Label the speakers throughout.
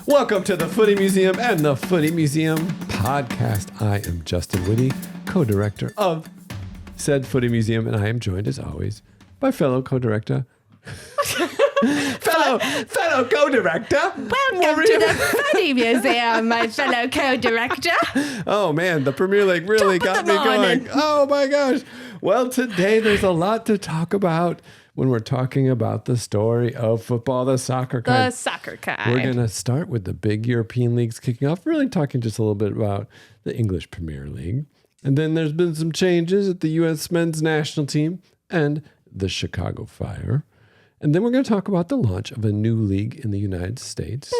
Speaker 1: Welcome to the Footy Museum and the Footy Museum podcast. I am Justin Whitty, co-director of said Footy Museum, and I am joined, as always, by fellow co-director, fellow co-director.
Speaker 2: Welcome to the Footy Museum, my fellow co-director.
Speaker 1: Oh man, the Premier League really got me going. Oh my gosh. Well, today there's a lot to talk about when we're talking about the story of football, the soccer kind.
Speaker 2: The soccer kind.
Speaker 1: We're going to start with the big European leagues kicking off, really talking just a little bit about the English Premier League. And then there's been some changes at the US men's national team and the Chicago Fire. And then we're going to talk about the launch of a new league in the United States.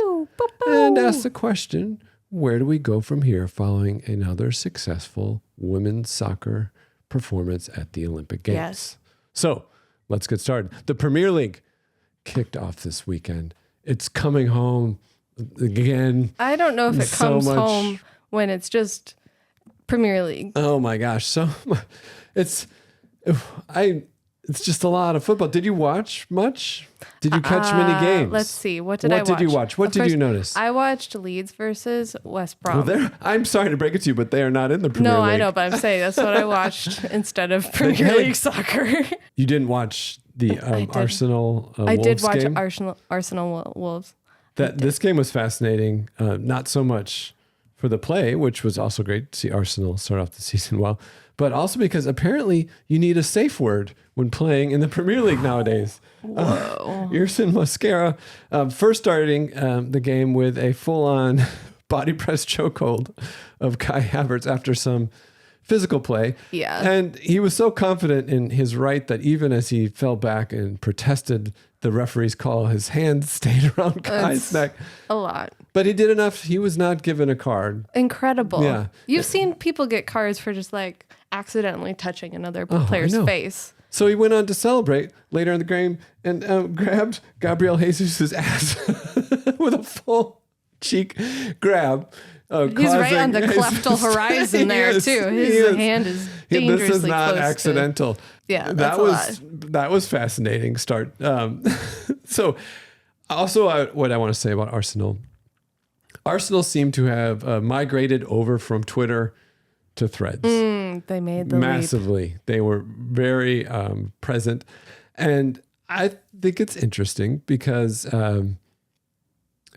Speaker 1: And ask the question, where do we go from here following another successful women's soccer performance at the Olympic Games?
Speaker 2: Yes.
Speaker 1: So let's get started. The Premier League kicked off this weekend. It's coming home again.
Speaker 2: I don't know if it comes home when it's just Premier League.
Speaker 1: Oh my gosh. So it's just a lot of football. Did you watch much? Did you catch many games?
Speaker 2: Let's see. What did I watch?
Speaker 1: What did you watch? What did you notice?
Speaker 2: I watched Leeds versus West Brom.
Speaker 1: Well, I'm sorry to break it to you, but they are not in the Premier League.
Speaker 2: No, I know, but I'm saying that's what I watched instead of Premier League soccer.
Speaker 1: You didn't watch the Arsenal Wolves game?
Speaker 2: I did watch Arsenal Wolves.
Speaker 1: This game was fascinating. Not so much for the play, which was also great to see Arsenal start off the season well, but also because apparently you need a safe word when playing in the Premier League nowadays.
Speaker 2: Whoa.
Speaker 1: Yersin Mosquera first starting the game with a full-on body press chokehold of Kai Havertz after some physical play.
Speaker 2: Yeah.
Speaker 1: And he was so confident in his right that even as he fell back and protested the referee's call, his hand stayed around Kai's neck.
Speaker 2: A lot.
Speaker 1: But he did enough. He was not given a card.
Speaker 2: Incredible.
Speaker 1: Yeah.
Speaker 2: You've seen people get cards for just like accidentally touching another player's face.
Speaker 1: So he went on to celebrate later in the game and grabbed Gabriel Jesus' ass with a full cheek grab.
Speaker 2: He's right on the cleftal horizon there too. His hand is dangerously
Speaker 1: This is not
Speaker 2: close
Speaker 1: accidental.
Speaker 2: Yeah,
Speaker 1: that was fascinating start. So also what I want to say about Arsenal. Arsenal seemed to have migrated over from Twitter to Threads.
Speaker 2: They made the
Speaker 1: massively.
Speaker 2: leap.
Speaker 1: They were very present. And I think it's interesting because a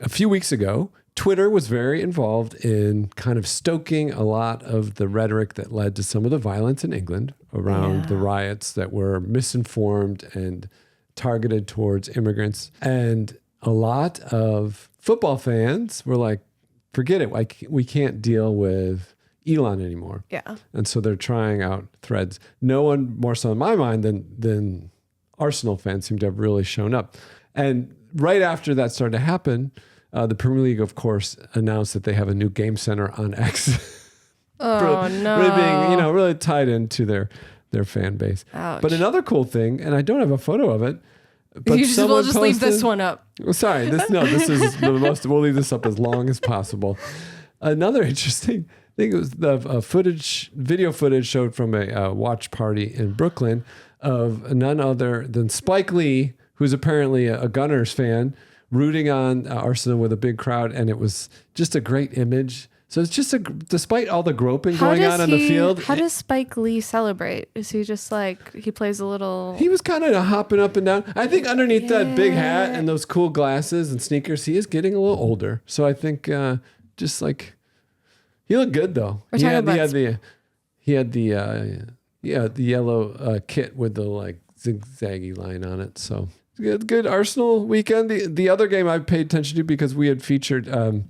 Speaker 1: few weeks ago, Twitter was very involved in kind of stoking a lot of the rhetoric that led to some of the violence in England around the riots that were misinformed and targeted towards immigrants. And a lot of football fans were like, forget it. We can't deal with Elon anymore.
Speaker 2: Yeah. And
Speaker 1: so they're trying out Threads. No one more so in my mind than Arsenal fans seem to have really shown up. And right after that started to happen, the Premier League, of course, announced that they have a new game center on X.
Speaker 2: Oh, no.
Speaker 1: Really being, really tied into their fan base.
Speaker 2: Ouch.
Speaker 1: But another cool thing, and I don't have a photo of it, but
Speaker 2: we'll just leave this one up.
Speaker 1: Sorry, this is the most, we'll leave this up as long as possible. Another interesting thing was the video footage showed from a watch party in Brooklyn of none other than Spike Lee, who's apparently a Gunners fan, rooting on Arsenal with a big crowd, and it was just a great image. So it's just despite all the groping going on the field.
Speaker 2: How does Spike Lee celebrate? Is he just like, he plays a little...
Speaker 1: He was kind of hopping up and down. I think underneath that big hat and those cool glasses and sneakers, he is getting a little older. So I think just like, he looked good though. He had the yellow kit with the like zigzaggy line on it. So good Arsenal weekend. The other game I paid attention to because we had featured them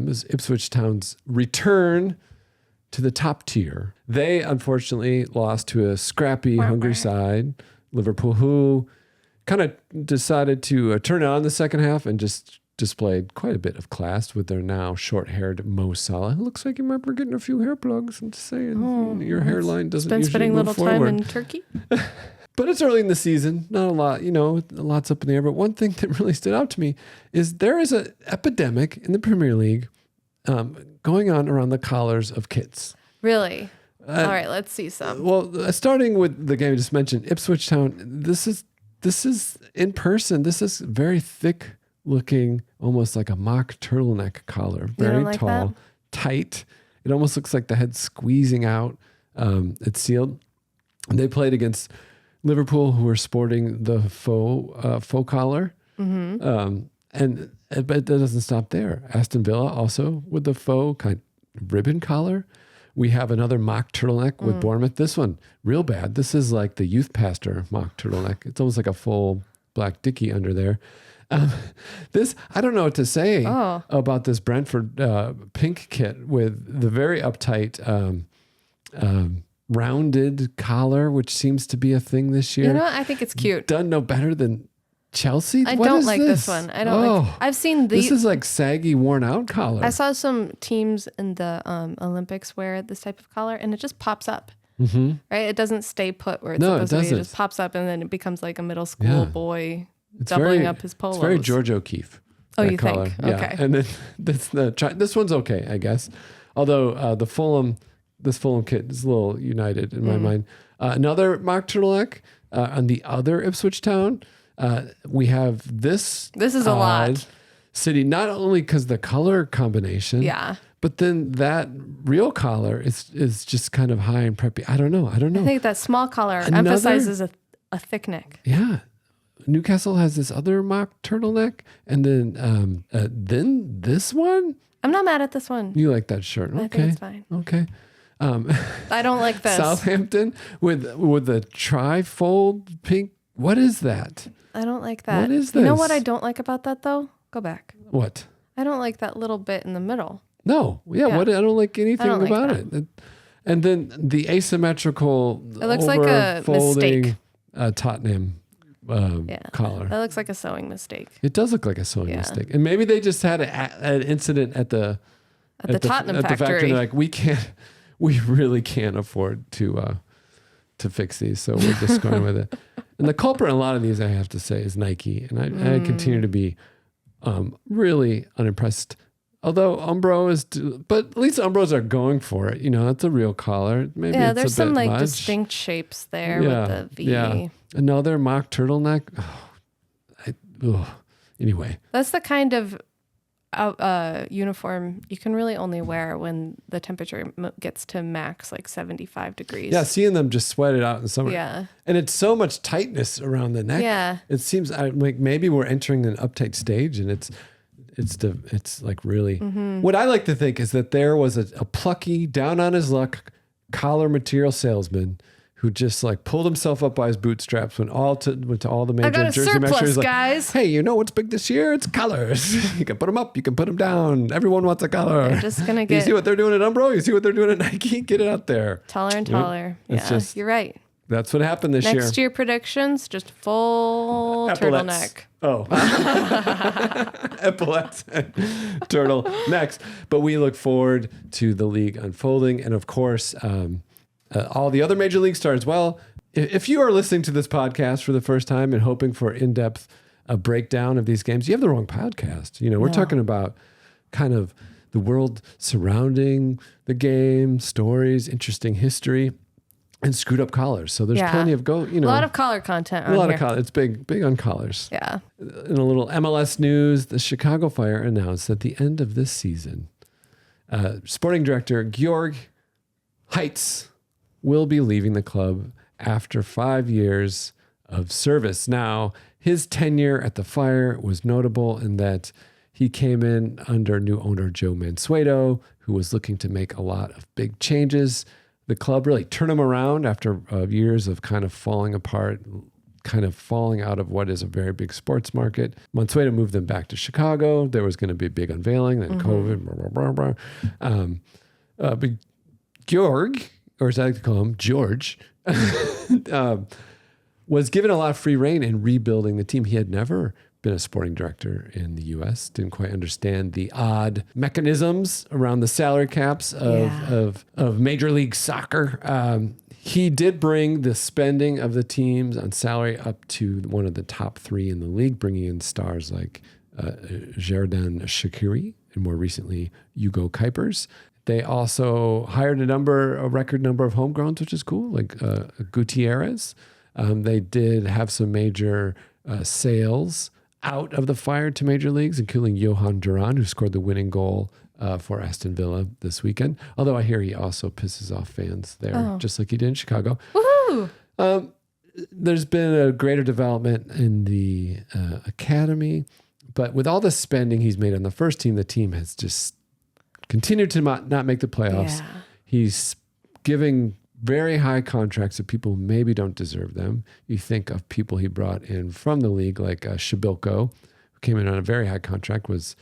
Speaker 1: is Ipswich Town's return to the top tier. They unfortunately lost to a scrappy, hungry side, Liverpool, who kind of decided to turn it on the second half and just displayed quite a bit of class with their now short-haired Mo Salah. It looks like you might be getting a few hair plugs. I'm just saying, your hairline doesn't usually
Speaker 2: spending
Speaker 1: move
Speaker 2: little
Speaker 1: forward.
Speaker 2: time in Turkey.
Speaker 1: But it's early in the season, not a lot, a lot's up in the air. But one thing that really stood out to me is there is an epidemic in the Premier League going on around the collars of kids.
Speaker 2: Really? All right, let's see some.
Speaker 1: Well, starting with the game I just mentioned, Ipswich Town, this is in person. This is very thick looking almost like a mock turtleneck collar.
Speaker 2: You don't
Speaker 1: Very
Speaker 2: like
Speaker 1: tall,
Speaker 2: that?
Speaker 1: tight. It almost looks like the head's squeezing out. It's sealed. They played against Liverpool, who were sporting the faux collar. But it doesn't stop there. Aston Villa also with the faux kind of ribbon collar. We have another mock turtleneck with Bournemouth. This one, real bad. This is like the youth pastor mock turtleneck. It's almost like a full black dickie under there. This, I don't know what to say about this Brentford pink kit with the very uptight rounded collar, which seems to be a thing this year.
Speaker 2: You know what? I think it's cute.
Speaker 1: Done no better than Chelsea.
Speaker 2: I don't like this one. I don't like. I've seen
Speaker 1: This is like saggy, worn out collar.
Speaker 2: I saw some teams in the Olympics wear this type of collar, and it just pops up. Right? It doesn't stay put where it's supposed to be. It just pops up, and then it becomes like a middle school boy doubling up his polos.
Speaker 1: It's very George O'Keefe.
Speaker 2: Oh, you
Speaker 1: collar.
Speaker 2: think? Okay.
Speaker 1: And then this one's okay, I guess. Although this Fulham kit is a little united in my mind. Another mock turtleneck on the other Ipswich town. We have this.
Speaker 2: This is a lot.
Speaker 1: City, not only because the color combination.
Speaker 2: Yeah.
Speaker 1: But then that real collar is just kind of high and preppy. I don't know.
Speaker 2: I think that small collar emphasizes a thick neck.
Speaker 1: Yeah. Newcastle has this other mock turtleneck, and then this one.
Speaker 2: I'm not mad at this one.
Speaker 1: You like that shirt? Okay,
Speaker 2: I think it's fine.
Speaker 1: Okay.
Speaker 2: I don't like this.
Speaker 1: Southampton with the trifold pink. What is that?
Speaker 2: I don't like that.
Speaker 1: What is this?
Speaker 2: You know what I don't like about that though? Go back.
Speaker 1: What?
Speaker 2: I don't like that little bit in the middle.
Speaker 1: No. Yeah. What? I don't like anything about
Speaker 2: like
Speaker 1: it. And then the asymmetrical.
Speaker 2: It looks like a mistake.
Speaker 1: Tottenham. Collar.
Speaker 2: That looks like a sewing mistake.
Speaker 1: It does look like a sewing mistake, and maybe they just had an incident at the
Speaker 2: Tottenham factory.
Speaker 1: They're like, we really can't afford to fix these, so we're just going with it. And the culprit in a lot of these, I have to say, is Nike, and I continue to be really unimpressed. Although Umbro but at least Umbros are going for it. You know, it's a real collar. Maybe it's
Speaker 2: there's
Speaker 1: a
Speaker 2: some
Speaker 1: bit
Speaker 2: like
Speaker 1: much.
Speaker 2: distinct shapes there with the V.
Speaker 1: Yeah. Another mock turtleneck. Anyway.
Speaker 2: That's the kind of uniform you can really only wear when the temperature gets to max like 75 degrees.
Speaker 1: Yeah, seeing them just sweat it out in summer.
Speaker 2: Yeah.
Speaker 1: And it's so much tightness around the neck.
Speaker 2: Yeah.
Speaker 1: It seems like maybe we're entering an uptight stage, and it's like really. What I like to think is that there was a plucky, down on his luck collar material salesman who just like pulled himself up by his bootstraps, went to all the major
Speaker 2: I got a
Speaker 1: jersey
Speaker 2: surplus,
Speaker 1: manufacturers, like,
Speaker 2: guys.
Speaker 1: hey, you know what's big this year? It's colors. You can put them up, you can put them down. Everyone wants a color.
Speaker 2: They're just gonna
Speaker 1: You
Speaker 2: get
Speaker 1: see what they're doing at Umbro? You see what they're doing at Nike? Get it out there.
Speaker 2: taller and taller.
Speaker 1: It's just-
Speaker 2: You're right.
Speaker 1: That's what happened this year.
Speaker 2: Next year predictions, just full
Speaker 1: Epaulets.
Speaker 2: turtleneck.
Speaker 1: Oh, epaulets and turtlenecks. But we look forward to the league unfolding, and of course, all the other major league stars. Well, if you are listening to this podcast for the first time and hoping for in-depth breakdown of these games, you have the wrong podcast. You know, we're talking about kind of the world surrounding the game, stories, interesting history, and screwed up collars. So there's plenty of a
Speaker 2: lot of collar content on
Speaker 1: a lot
Speaker 2: here.
Speaker 1: of collars. It's big on collars.
Speaker 2: Yeah.
Speaker 1: In a little MLS news, the Chicago Fire announced at the end of this season, sporting director Georg Heitz will be leaving the club after 5 years of service. Now, his tenure at the Fire was notable in that he came in under new owner Joe Mansueto, who was looking to make a lot of big changes. The club really turned him around after years of kind of falling apart, kind of falling out of what is a very big sports market. Mansueto moved them back to Chicago. There was going to be a big unveiling, then COVID, blah, blah, blah. But Georg, or as I like to call him, George, was given a lot of free rein in rebuilding the team. He had never been a sporting director in the U.S., didn't quite understand the odd mechanisms around the salary caps of Major League Soccer. He did bring the spending of the teams on salary up to one of the top three in the league, bringing in stars like Xherdan, Shaqiri, and more recently, Hugo Kuipers. They also hired a record number of homegrowns, which is cool, like Gutierrez. They did have some major sales out of the fire to major leagues, including Xherdan, who scored the winning goal for Aston Villa this weekend. Although I hear he also pisses off fans there, just like he did in Chicago.
Speaker 2: Woohoo!
Speaker 1: There's been a greater development in the academy, but with all the spending he's made on the first team, the team has just continued to not make the playoffs. Yeah. He's giving very high contracts to people who maybe don't deserve them. You think of people he brought in from the league, like Shabilko, who came in on a very high contract, was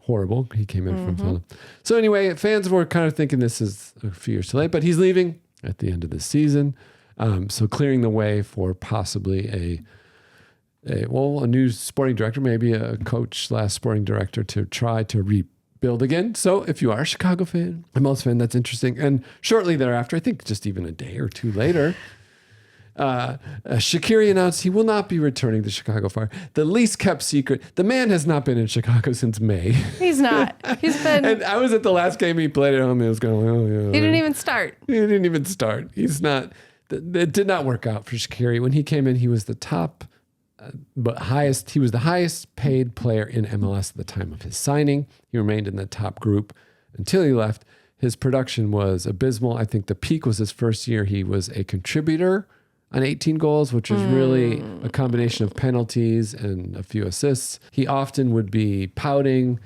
Speaker 1: horrible. He came in from Fulham. So anyway, fans were kind of thinking this is a few years too late, but he's leaving at the end of the season. So clearing the way for possibly a new sporting director, maybe a coach / sporting director to try to rebuild again. So if you are a Chicago fan, a Mets fan, that's interesting. And shortly thereafter, I think just even a day or two later, Shaqiri announced he will not be returning to Chicago Fire. The least kept secret. The man has not been in Chicago since May.
Speaker 2: He's not. He's been.
Speaker 1: And I was at the last game he played at home. He was going, oh yeah.
Speaker 2: He didn't even start.
Speaker 1: He's not. It did not work out for Shaqiri. When he came in, he was the top, but highest. He was the highest paid player in MLS at the time of his signing. He remained in the top group until he left. His production was abysmal. I think the peak was his first year. He was a contributor on 18 goals, which was really a combination of penalties and a few assists. He often would be pouting,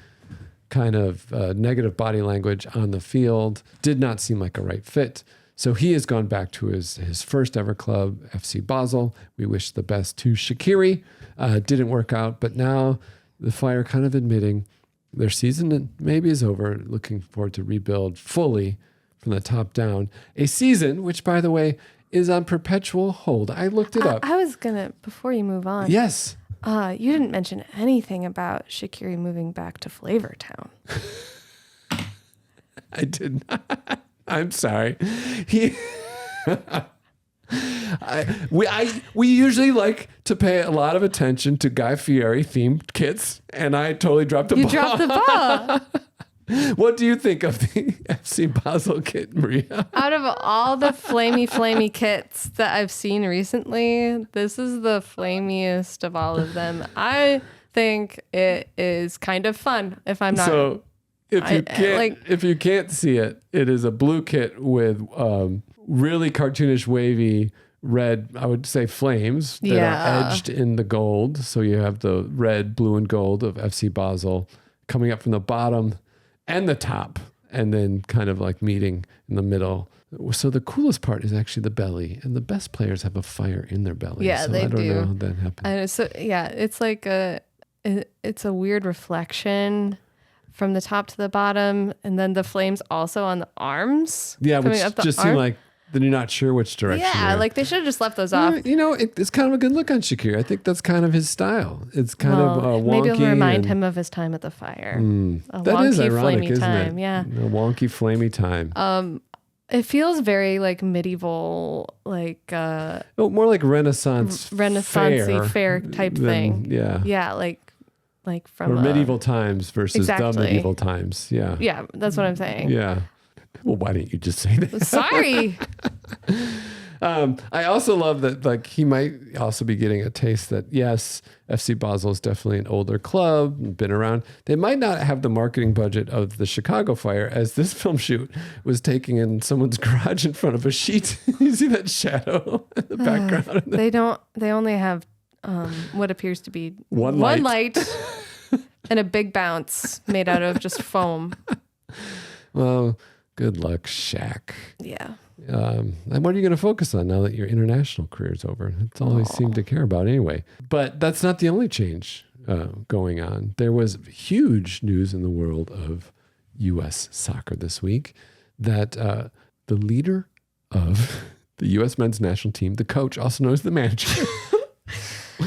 Speaker 1: kind of negative body language on the field. Did not seem like a right fit. So he has gone back to his first ever club, FC Basel. We wish the best to Shaqiri. Didn't work out, but now the Fire kind of admitting their season maybe is over, looking forward to rebuild fully from the top down. A season, which, by the way, is on perpetual hold. I looked it up.
Speaker 2: I was going to, before you move on.
Speaker 1: Yes.
Speaker 2: You didn't mention anything about Shaqiri moving back to Flavortown.
Speaker 1: I did not. I'm sorry. We usually like to pay a lot of attention to Guy Fieri themed kits, and I totally dropped the ball.
Speaker 2: You dropped the ball.
Speaker 1: What do you think of the FC Basel kit, Maria?
Speaker 2: Out of all the flamey kits that I've seen recently, this is the flamiest of all of them. I think it is kind of fun. If I'm not.
Speaker 1: So if you can't see it, it is a blue kit with really cartoonish, wavy red, I would say, flames that are edged in the gold. So you have the red, blue, and gold of FC Basel coming up from the bottom and the top, and then kind of like meeting in the middle. So the coolest part is actually the belly, and the best players have a fire in their belly.
Speaker 2: Yeah,
Speaker 1: so
Speaker 2: they do.
Speaker 1: I don't know how that happens.
Speaker 2: And so it's like it's a weird reflection from the top to the bottom, and then the flames also on the arms.
Speaker 1: Yeah, which just seem like then you're not sure which direction.
Speaker 2: Yeah, like they should have just left those off.
Speaker 1: It's kind of a good look on Shaqiri. I think that's kind of his style. It's kind of wonky.
Speaker 2: Maybe it'll remind him of his time at the Fire.
Speaker 1: That wonky, is ironic,
Speaker 2: flamey
Speaker 1: isn't
Speaker 2: time.
Speaker 1: it?
Speaker 2: Yeah,
Speaker 1: a wonky, flamey time.
Speaker 2: It feels very like medieval, like
Speaker 1: more like Renaissance-y
Speaker 2: fair type thing. Yeah, like from
Speaker 1: medieval times versus the medieval times. Yeah,
Speaker 2: that's what I'm saying.
Speaker 1: Yeah. Well, why didn't you just say that?
Speaker 2: Sorry.
Speaker 1: I also love that, like, he might also be getting a taste that, yes, FC Basel is definitely an older club, been around. They might not have the marketing budget of the Chicago Fire, as this film shoot was taking in someone's garage in front of a sheet. You see that shadow in the background?
Speaker 2: They only have what appears to be
Speaker 1: one
Speaker 2: light and a big bounce made out of just foam.
Speaker 1: Well, good luck, Shaq.
Speaker 2: Yeah.
Speaker 1: And what are you going to focus on now that your international career is over? That's all I seem to care about anyway. But that's not the only change going on. There was huge news in the world of U.S. soccer this week that the leader of the U.S. men's national team, the coach, also known as the manager.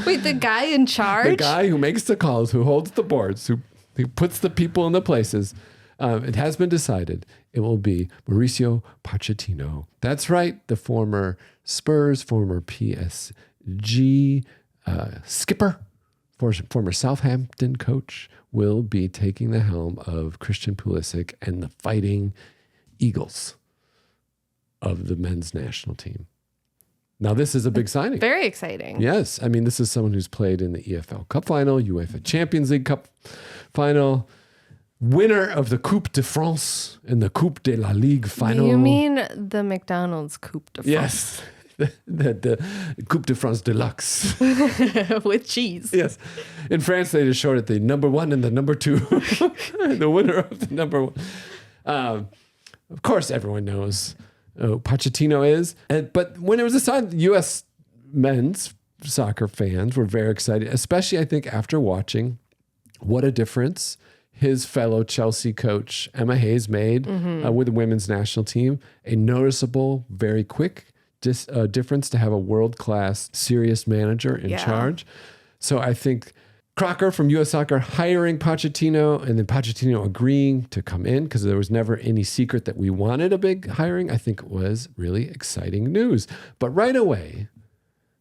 Speaker 2: Wait, the guy in charge?
Speaker 1: The guy who makes the calls, who holds the boards, who puts the people in the places. It has been decided it will be Mauricio Pochettino. That's right. The former Spurs, former PSG skipper, former Southampton coach will be taking the helm of Christian Pulisic and the Fighting Eagles of the men's national team. Now, this is a big signing.
Speaker 2: Very exciting.
Speaker 1: Yes. I mean, this is someone who's played in the EFL Cup final, UEFA Champions League Cup final, winner of the Coupe de France and the Coupe de la Ligue final.
Speaker 2: You mean the McDonald's Coupe de France?
Speaker 1: Yes. The Coupe de France Deluxe.
Speaker 2: With cheese.
Speaker 1: Yes. In France, they just short it the number 1 and the number 2. The winner of the number 1. Of course, everyone knows who Pochettino is. But when it was assigned, U.S. men's soccer fans were very excited, especially, I think, after watching what a difference his fellow Chelsea coach, Emma Hayes, made with the women's national team. A noticeable, very quick difference to have a world-class, serious manager in charge. So I think Crocker from U.S. Soccer hiring Pochettino and then Pochettino agreeing to come in, because there was never any secret that we wanted a big hiring, I think was really exciting news. But right away,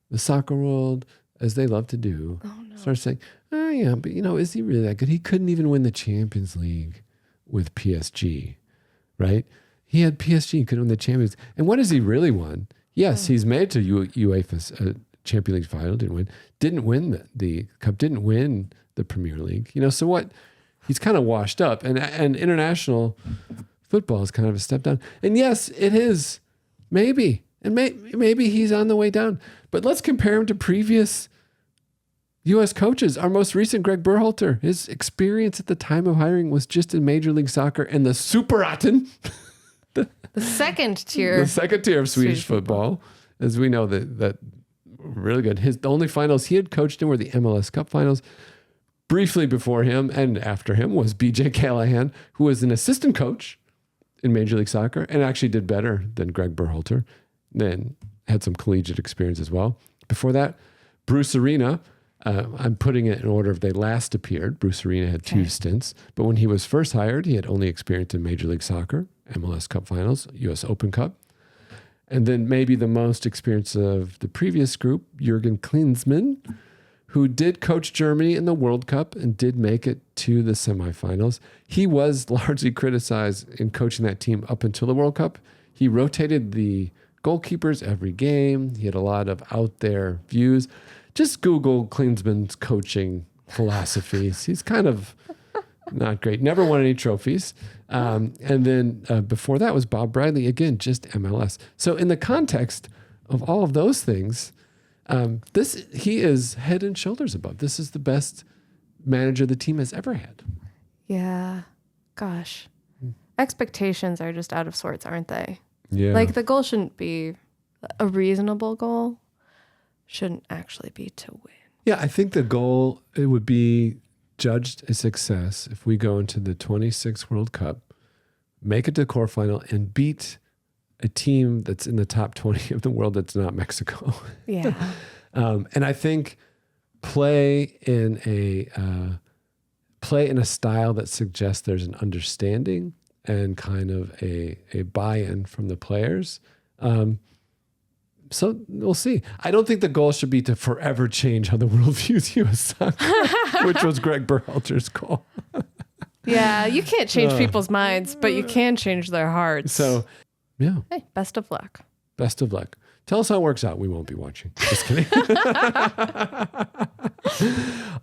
Speaker 1: the soccer world, as they love to do, starts saying, oh yeah, but is he really that good? He couldn't even win the Champions League with PSG, right? He had PSG, he couldn't win the Champions. And what has he really won? Yes, he's made to UEFA's Champions League final, didn't win the cup, didn't win the Premier League. So what? He's kind of washed up, and international football is kind of a step down. And yes, it is maybe, and maybe he's on the way down. But let's compare him to previous U.S. coaches. Our most recent, Greg Berhalter, his experience at the time of hiring was just in Major League Soccer and the Superettan.
Speaker 2: The second tier.
Speaker 1: The second tier of Swedish football. As we know, that really good. The only finals he had coached in were the MLS Cup finals. Briefly before him and after him was BJ Callahan, who was an assistant coach in Major League Soccer and actually did better than Greg Berhalter. Then had some collegiate experience as well. Before that, Bruce Arena. I'm putting it in order of they last appeared. Bruce Arena had 2 stints, but when he was first hired, he had only experience in Major League Soccer, MLS Cup finals, US Open Cup. And then maybe the most experience of the previous group, Jürgen Klinsmann, who did coach Germany in the World Cup and did make it to the semifinals. He was largely criticized in coaching that team up until the World Cup. He rotated the goalkeepers every game. He had a lot of out there views. Just Google Klinsmann's coaching philosophies. He's kind of not great. Never won any trophies. And then before that was Bob Bradley. Again, just MLS. So in the context of all of those things, he is head and shoulders above. This is the best manager the team has ever had.
Speaker 2: Yeah. Gosh. Expectations are just out of sorts, aren't they?
Speaker 1: Yeah.
Speaker 2: Like the goal shouldn't be a reasonable goal. Shouldn't actually be to win.
Speaker 1: Yeah, I think the goal, it would be judged a success if we go into the 26th World Cup, make it to the quarterfinal, and beat a team that's in the top 20 of the world that's not Mexico.
Speaker 2: Yeah.
Speaker 1: And I think play in a style that suggests there's an understanding and kind of a buy-in from the players. So we'll see. I don't think the goal should be to forever change how the world views U.S. soccer, which was Greg Berhalter's goal.
Speaker 2: Yeah, you can't change people's minds, but you can change their hearts.
Speaker 1: So, yeah.
Speaker 2: Hey, best of luck.
Speaker 1: Best of luck. Tell us how it works out. We won't be watching. Just kidding.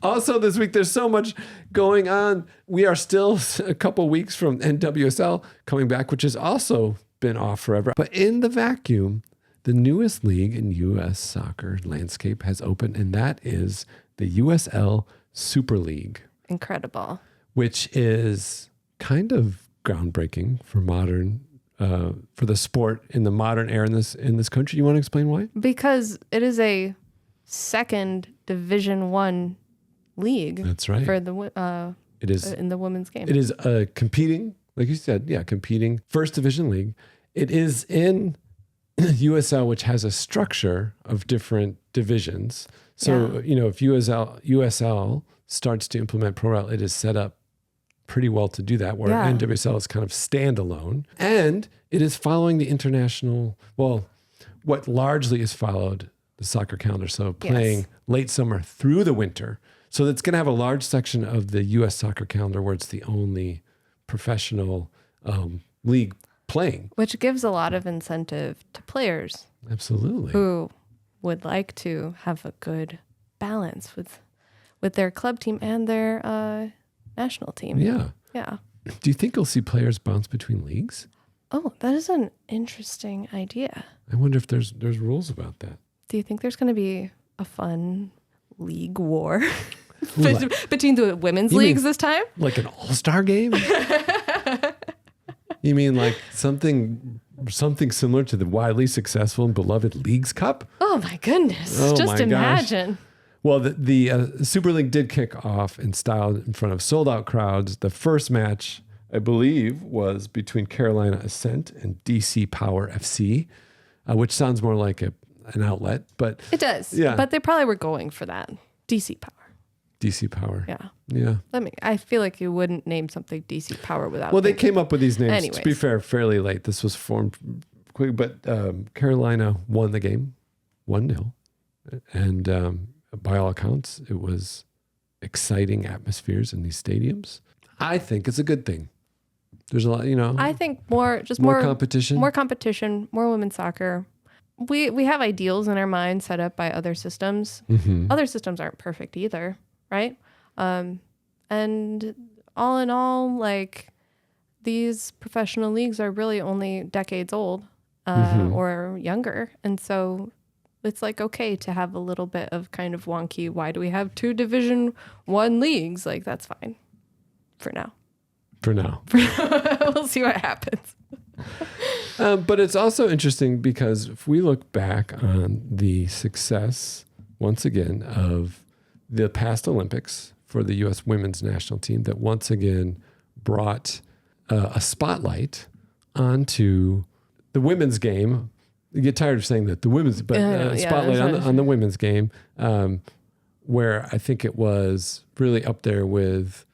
Speaker 1: Also, this week, there's so much going on. We are still a couple weeks from NWSL coming back, which has also been off forever. But in the vacuum, the newest league in U.S. soccer landscape has opened, and that is the USL Super League.
Speaker 2: Incredible.
Speaker 1: Which is kind of groundbreaking for for the sport in the modern era in this country. You want to explain why?
Speaker 2: Because it is a second Division I league.
Speaker 1: That's right.
Speaker 2: For the it is in the women's game.
Speaker 1: It is competing, like you said, competing first division league. It is in USL, which has a structure of different divisions. So, if USL starts to implement ProRel, it is set up pretty well to do that, where NWSL is kind of standalone. And it is following the international, what largely is followed the soccer calendar. So playing late summer through the winter. So it's going to have a large section of the U.S. soccer calendar where it's the only professional league playing.
Speaker 2: Which gives a lot of incentive to players.
Speaker 1: Absolutely.
Speaker 2: Who would like to have a good balance with their club team and their national team.
Speaker 1: Yeah.
Speaker 2: Yeah.
Speaker 1: Do you think you'll see players bounce between leagues?
Speaker 2: Oh, that is an interesting idea.
Speaker 1: I wonder if there's rules about that.
Speaker 2: Do you think there's going to be a fun league war between the women's leagues this time?
Speaker 1: Like an all-star game? You mean like something similar to the widely successful and beloved Leagues Cup?
Speaker 2: Oh my goodness. Just imagine.
Speaker 1: Gosh. Well, the Super League did kick off in style in front of sold-out crowds. The first match, I believe, was between Carolina Ascent and DC Power FC, which sounds more like an outlet, but
Speaker 2: it does. Yeah, but they probably were going for that. DC Power.
Speaker 1: DC Power.
Speaker 2: Yeah.
Speaker 1: Yeah.
Speaker 2: I feel like you wouldn't name something DC Power without.
Speaker 1: Well, they came up with these names.
Speaker 2: Anyways.
Speaker 1: To be fair, fairly late. This was formed quick, but Carolina won the game 1-0, and by all accounts, it was exciting atmospheres in these stadiums. I think it's a good thing. There's a lot,
Speaker 2: I think more
Speaker 1: competition,
Speaker 2: more women's soccer. We have ideals in our mind set up by other systems.
Speaker 1: Mm-hmm.
Speaker 2: Other systems aren't perfect either, right? And all in all, like, these professional leagues are really only decades old or younger, and so it's like okay to have a little bit of kind of wonky. Why do we have 2 Division I leagues? Like, that's fine for now. We'll see what happens.
Speaker 1: But it's also interesting because if we look back on the success, once again, of the past Olympics for the U.S. women's national team, that once again brought a spotlight onto the women's game. You get tired of saying that, the women's, but spotlight on the women's game, where I think it was really up there with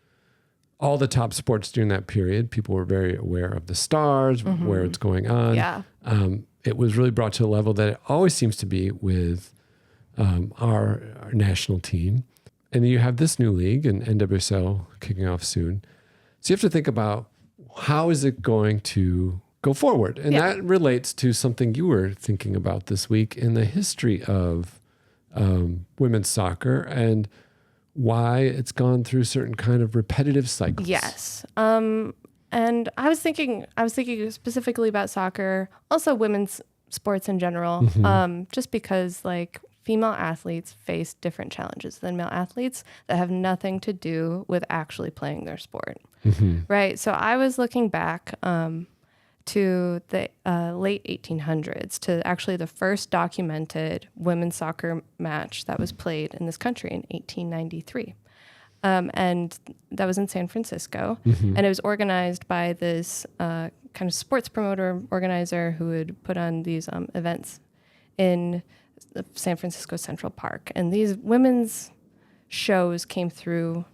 Speaker 1: all the top sports during that period. People were very aware of the stars, where it's going on.
Speaker 2: Yeah.
Speaker 1: It was really brought to a level that it always seems to be with our national team. And you have this new league and NWSL kicking off soon. So you have to think about how is it going to go forward? And that relates to something you were thinking about this week in the history of women's soccer and why it's gone through certain kind of repetitive cycles.
Speaker 2: Yes. And I was thinking specifically about soccer, also women's sports in general, just because like female athletes face different challenges than male athletes that have nothing to do with actually playing their sport. Right. So I was looking back to the late 1800s, to actually the first documented women's soccer match that was played in this country in 1893. And that was in San Francisco. And it was organized by this kind of sports promoter organizer who would put on these events in San Francisco Central Park. And these women's shows came through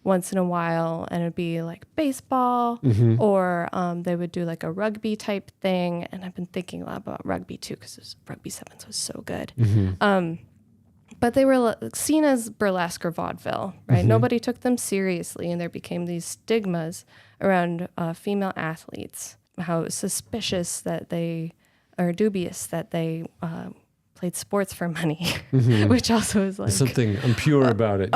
Speaker 2: once in a while, and it'd be like baseball or they would do like a rugby type thing. And I've been thinking a lot about rugby too, because rugby sevens was so good. But they were seen as burlesque or vaudeville, right? Nobody took them seriously, and there became these stigmas around female athletes, how suspicious that they, or dubious that they played sports for money, which also is like
Speaker 1: something impure about it.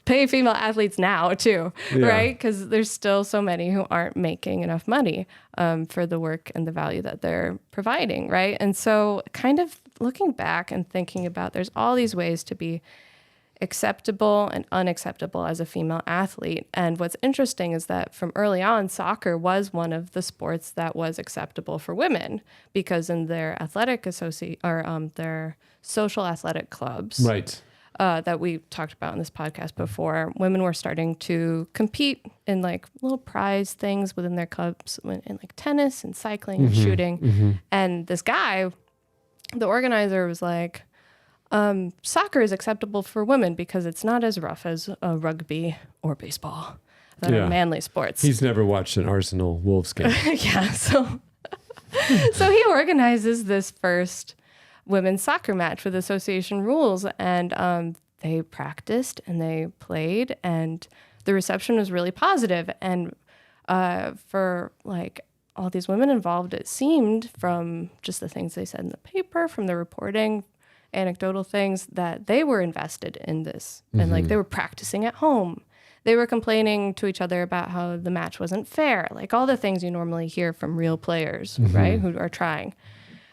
Speaker 2: Pay female athletes now too, right? Because there's still so many who aren't making enough money for the work and the value that they're providing, right? And so kind of looking back and thinking about, there's all these ways to be acceptable and unacceptable as a female athlete. And what's interesting is that from early on, soccer was one of the sports that was acceptable for women, because in their athletic their social athletic clubs,
Speaker 1: right,
Speaker 2: that we talked about in this podcast before, women were starting to compete in like little prize things within their clubs, in like tennis and cycling and shooting. And this guy, the organizer, was like, soccer is acceptable for women because it's not as rough as rugby or baseball that are manly sports.
Speaker 1: He's never watched an Arsenal Wolves game.
Speaker 2: So he organizes this first women's soccer match with association rules, and they practiced and they played, and the reception was really positive. And for like all these women involved, it seemed from just the things they said in the paper, from the reporting, anecdotal things, that they were invested in this. And like they were practicing at home. They were complaining to each other about how the match wasn't fair, like all the things you normally hear from real players, right, who are trying.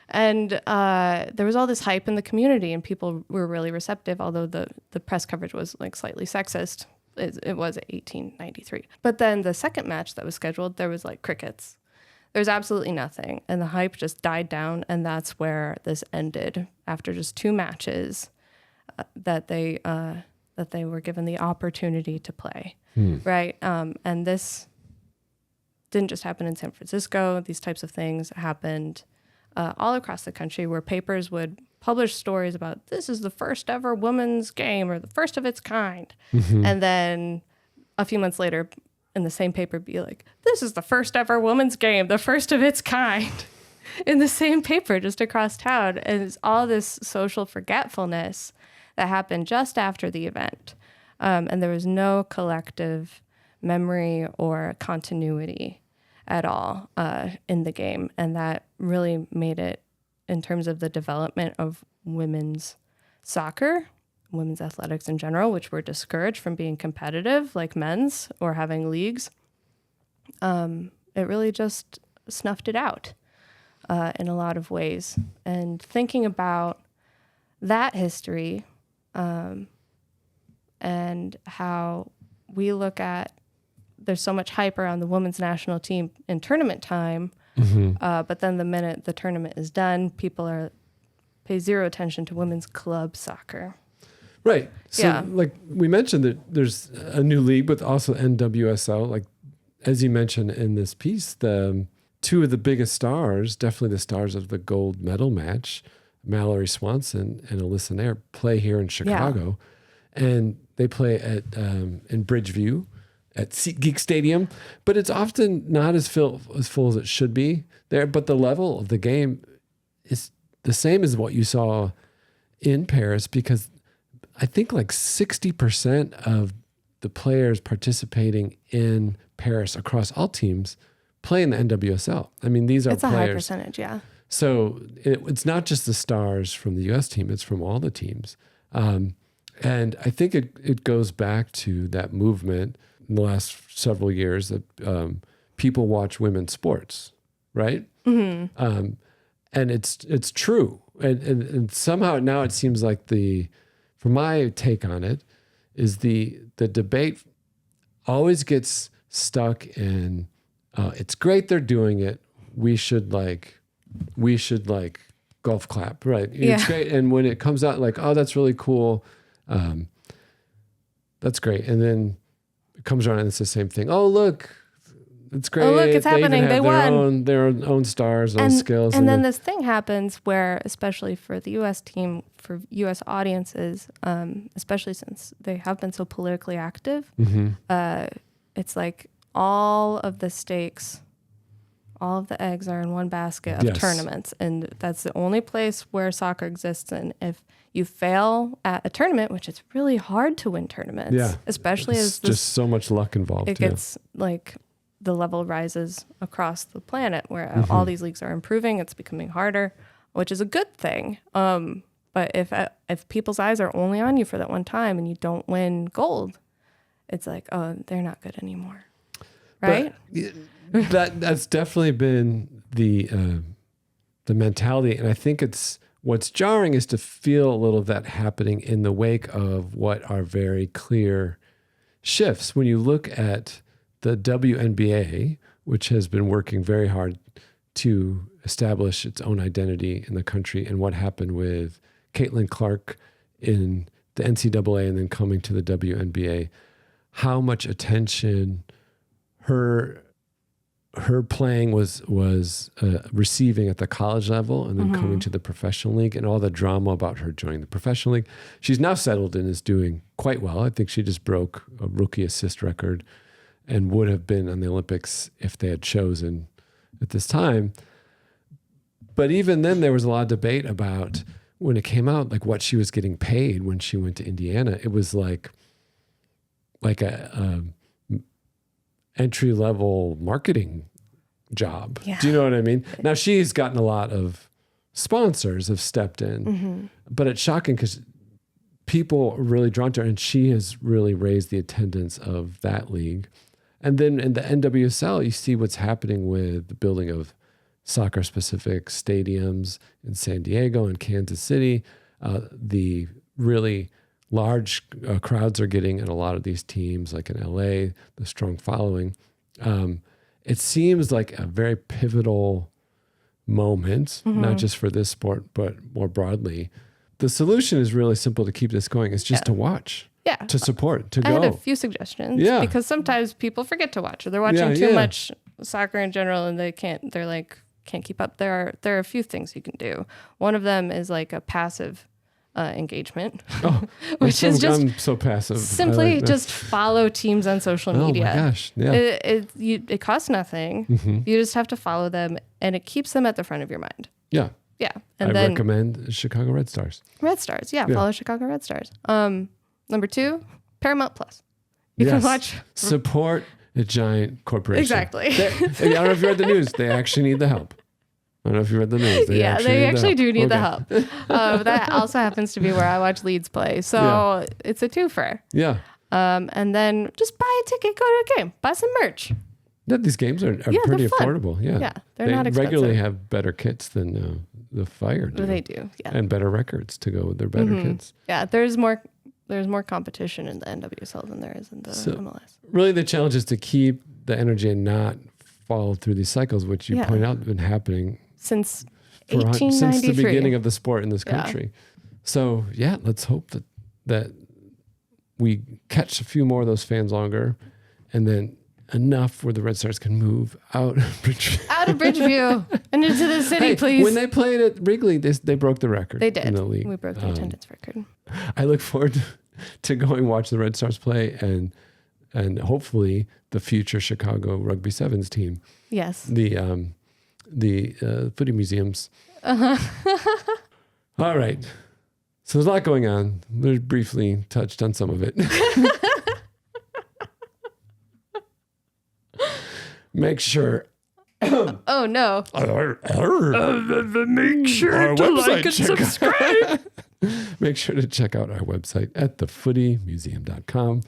Speaker 2: And there was all this hype in the community, and people were really receptive, although the press coverage was like slightly sexist. It was 1893. But then the second match that was scheduled, there was like crickets. There's absolutely nothing. And the hype just died down. And that's where this ended, after just 2 matches that they were given the opportunity to play. Right. And this didn't just happen in San Francisco. These types of things happened all across the country, where papers would publish stories about, this is the first ever women's game, or the first of its kind. And then a few months later in the same paper be like, this is the first ever women's game, the first of its kind, in the same paper just across town. And it's all this social forgetfulness that happened just after the event. And there was no collective memory or continuity at all in the game. And that really made it, in terms of the development of women's soccer, women's athletics in general, which were discouraged from being competitive like men's or having leagues, it really just snuffed it out in a lot of ways. And thinking about that history and how we look at, there's so much hype around the women's national team in tournament time, but then the minute the tournament is done, people pay zero attention to women's club soccer.
Speaker 1: Right. So like we mentioned, that there's a new league, but also NWSL. Like, as you mentioned in this piece, the 2 of the biggest stars, definitely the stars of the gold medal match, Mallory Swanson and Alyssa Nair, play here in Chicago. And they play at in Bridgeview at SeatGeek Stadium, but it's often not as full as it should be there. But the level of the game is the same as what you saw in Paris, because I think like 60% of the players participating in Paris across all teams play in the NWSL. I mean, these are
Speaker 2: it's
Speaker 1: players.
Speaker 2: A high percentage, yeah.
Speaker 1: So it's not just the stars from the U.S. team; it's from all the teams. And I think it goes back to that movement in the last several years that people watch women's sports, right? And it's true. And somehow now it seems like from my take on it, is the debate always gets stuck in, it's great they're doing it. We should golf clap, right?
Speaker 2: Yeah.
Speaker 1: It's great. And when it comes out like, oh, that's really cool. That's great. And then it comes around and it's the same thing. Oh, look, it's great.
Speaker 2: Oh, look, it's happening. They won.
Speaker 1: Their own stars, own skills.
Speaker 2: And then this thing happens where, especially for the U.S. team, for U.S. audiences, especially since they have been so politically active, it's like all of the stakes, all of the eggs are in one basket of tournaments. And that's the only place where soccer exists. And if you fail at a tournament, which it's really hard to win tournaments, especially
Speaker 1: as just so much luck involved.
Speaker 2: It gets like the level rises across the planet where all these leagues are improving. It's becoming harder, which is a good thing. But if people's eyes are only on you for that one time and you don't win gold, it's like, oh, they're not good anymore, right?
Speaker 1: But that's definitely been the mentality, and I think what's jarring is to feel a little of that happening in the wake of what are very clear shifts. When you look at the WNBA, which has been working very hard to establish its own identity in the country, and what happened with Caitlin Clark in the NCAA and then coming to the WNBA, how much attention her playing was receiving at the college level, and then coming to the professional league, and all the drama about her joining the professional league. She's now settled and is doing quite well. I think she just broke a rookie assist record and would have been on the Olympics if they had chosen at this time. But even then, there was a lot of debate about, when it came out, like what she was getting paid when she went to Indiana. It was like a entry-level marketing, job. Yeah. Do you know what I mean? Now she's gotten a lot of sponsors have stepped in, but it's shocking because people are really drawn to her, and she has really raised the attendance of that league. And then in the NWSL, you see what's happening with the building of soccer-specific stadiums in San Diego and Kansas City. The really large crowds are getting in a lot of these teams, like in LA, the strong following. It seems like a very pivotal moment, not just for this sport, but more broadly. The solution is really simple to keep this going. It's just to watch, to support, to go.
Speaker 2: I had a few suggestions because sometimes people forget to watch, or they're watching too much soccer in general, and can't keep up. There are a few things you can do. One of them is like a passive engagement, which is just
Speaker 1: I'm so passive.
Speaker 2: Simply just follow teams on social media.
Speaker 1: Oh my gosh! Yeah,
Speaker 2: it costs nothing. You just have to follow them, and it keeps them at the front of your mind.
Speaker 1: Yeah.
Speaker 2: And
Speaker 1: I recommend Chicago Red Stars.
Speaker 2: Follow Chicago Red Stars. Number 2, Paramount Plus. You can watch.
Speaker 1: Support a giant corporation.
Speaker 2: Exactly.
Speaker 1: I don't know if you read the news. They actually need the help. I don't know if you read the news. They actually
Speaker 2: do need the help. That also happens to be where I watch Leeds play. So it's a twofer.
Speaker 1: Yeah.
Speaker 2: And then just buy a ticket, go to a game, buy some merch.
Speaker 1: Yeah, these games are pretty affordable. Yeah.
Speaker 2: They're not expensive.
Speaker 1: They regularly have better kits than the Fire do.
Speaker 2: They do, yeah.
Speaker 1: And better records to go with their better kits.
Speaker 2: Yeah, there's more competition in the NWSL than there is in the MLS.
Speaker 1: Really, the challenge is to keep the energy and not fall through these cycles, which you point out have been happening
Speaker 2: since 1893.
Speaker 1: Since the beginning of the sport in this country. So, let's hope that we catch a few more of those fans longer, and then enough where the Red Stars can move out of
Speaker 2: Bridgeview and into the city, please.
Speaker 1: When they played at Wrigley, they broke the record.
Speaker 2: They did.
Speaker 1: In the league.
Speaker 2: We broke the attendance record.
Speaker 1: I look forward to going watch the Red Stars play and hopefully the future Chicago Rugby Sevens team.
Speaker 2: Yes.
Speaker 1: The footy museums. All right. So there's a lot going on. We briefly touched on some of it. Make sure.
Speaker 2: Oh no.
Speaker 1: Make sure to like and subscribe. Make sure to check out our website at thefootymuseum.com.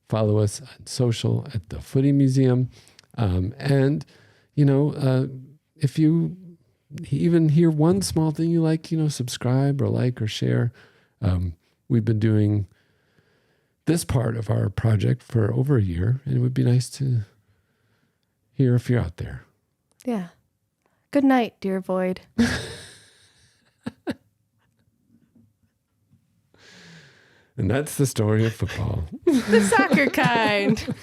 Speaker 1: Follow us on social at The Footy Museum. And, if you even hear one small thing you like, subscribe or like or share. We've been doing this part of our project for over a year, and it would be nice to hear if you're out there.
Speaker 2: Yeah. Good night, dear Void.
Speaker 1: And that's the story of football.
Speaker 2: The soccer kind.